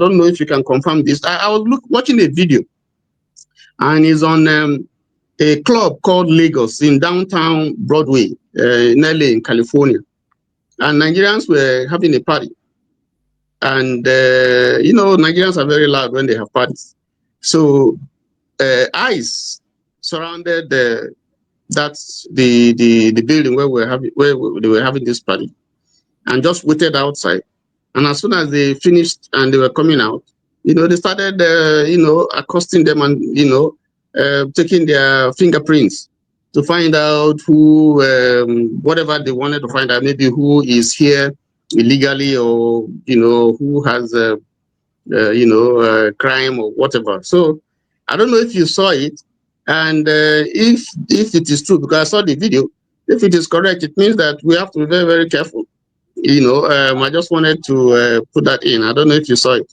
don't know if you can confirm this. I was watching a video, and it's on a club called Lagos in downtown Broadway, in LA, in California. And Nigerians were having a party. And, Nigerians are very loud when they have parties. So ICE surrounded that's the building where they were having this party, and just waited outside. And as soon as they finished and they were coming out, they started, accosting them and, taking their fingerprints to find out who, whatever they wanted to find out, maybe who is here illegally, or, who has, crime or whatever. So I don't know if you saw it, and if it is true, because I saw the video. If it is correct, it means that we have to be very, very careful. I just wanted to put that in. I don't know if you saw it.